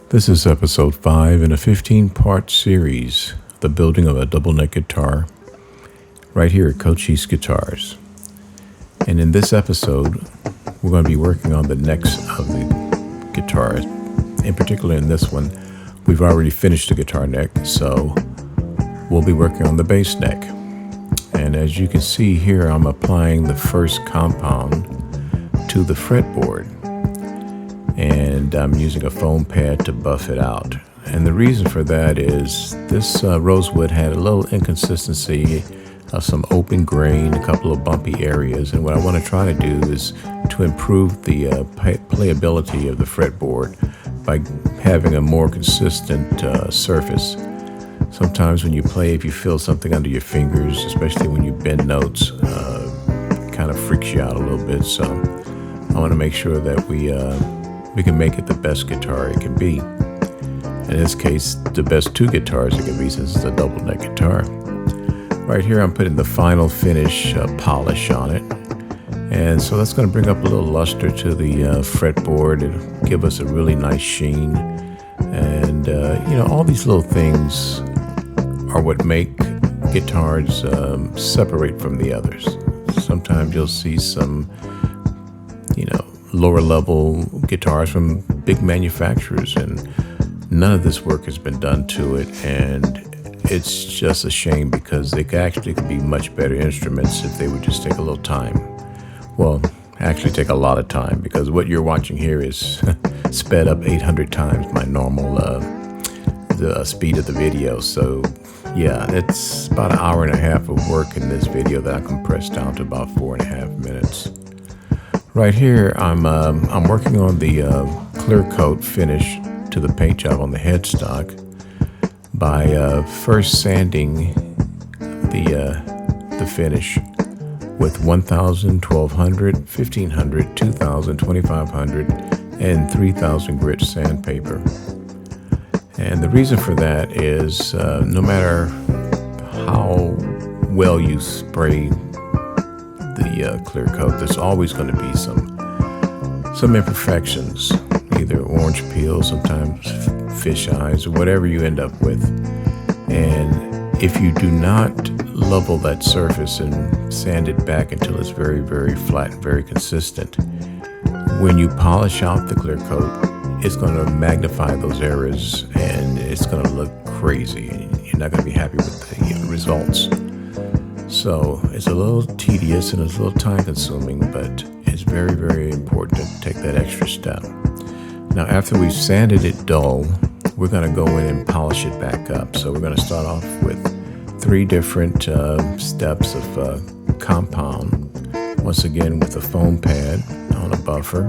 This is episode 5 in a 15-part series, The Building of a Double Neck Guitar, right here at Cochise Guitars. And in this episode, we're going to be working on the necks of the guitars. In particular, in this one, we've already finished the guitar neck, so we'll be working on the bass neck. And as you can see here, I'm applying the first compound to the fretboard. And I'm using a foam pad to buff it out. And the reason for that is this rosewood had a little inconsistency, some open grain, a couple of bumpy areas. And what I want to try to do is to improve the playability of the fretboard by having a more consistent surface. Sometimes when you play, if you feel something under your fingers, especially when you bend notes, it kind of freaks you out a little bit. So I want to make sure that we can make it the best guitar it can be. In this case, the best two guitars it can be, since it's a double neck guitar. Right here, I'm putting the final finish polish on it. And so that's going to bring up a little luster to the fretboard and give us a really nice sheen. And, all these little things are what make guitars separate from the others. Sometimes you'll see some, lower level guitars from big manufacturers, and none of this work has been done to it, and it's just a shame because they could be much better instruments if they would just take a little time. Well, actually take a lot of time, because what you're watching here is sped up 800 times my normal the speed of the video. So yeah, it's about an hour and a half of work in this video that I compressed down to about 4.5 minutes. Right here, I'm working on the clear coat finish to the paint job on the headstock by first sanding the finish with 1000, 1200, 1500, 2000, 2500, and 3000 grit sandpaper. And the reason for that is no matter how well you spray the clear coat, there's always going to be some imperfections, either orange peel, sometimes fish eyes, or whatever you end up with. And if you do not level that surface and sand it back until it's very, very flat and very consistent, when you polish out the clear coat, it's going to magnify those errors and it's going to look crazy, and you're not going to be happy with the results. So it's a little tedious and it's a little time consuming, but it's very, very important to take that extra step. Now, after we've sanded it dull, we're going to go in and polish it back up. So we're going to start off with 3 different steps of compound. Once again, with a foam pad on a buffer.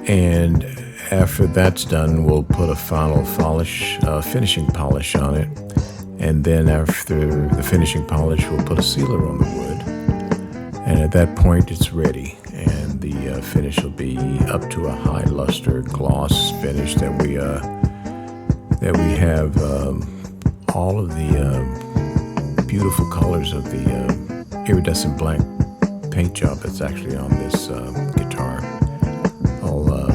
And after that's done, we'll put a final finishing polish on it. And then after the finishing polish, we'll put a sealer on the wood. And at that point, it's ready. And the finish will be up to a high luster gloss finish that we have all of the beautiful colors of the iridescent black paint job that's actually on this guitar. I'll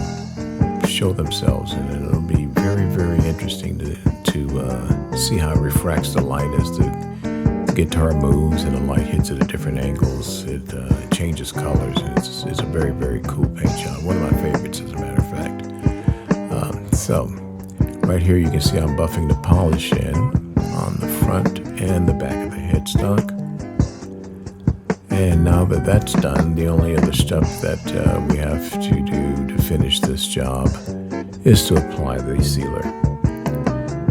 show themselves, and it'll be very, very interesting to see how it refracts the light as the guitar moves and the light hits it at different angles. It changes colors, and it's a very, very cool paint job. One of my favorites, as a matter of fact. So right here you can see I'm buffing the polish in on the front and the back of the headstock. And now that that's done, the only other step that we have to do to finish this job is to apply the sealer.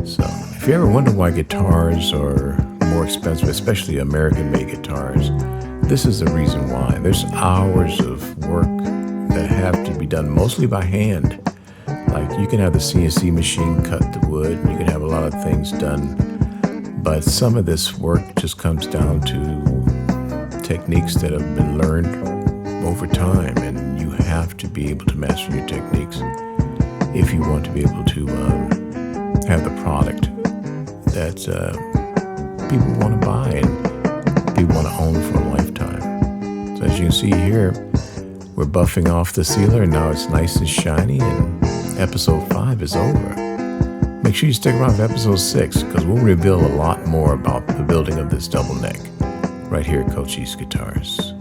So if you ever wonder why guitars are more expensive, especially American-made guitars, this is the reason why. There's hours of work that have to be done mostly by hand. Like, you can have the CNC machine cut the wood, you can have a lot of things done, but some of this work just comes down to techniques that have been learned over time, and you have to be able to master your techniques if you want to be able to have the product that people want to buy and people want to own for a lifetime. So as you can see here, We're buffing off the sealer, and now it's nice and shiny, and episode 5 is over. Make sure you stick around for episode 6, because we'll reveal a lot more about the building of this double neck right here at Coach East Guitars.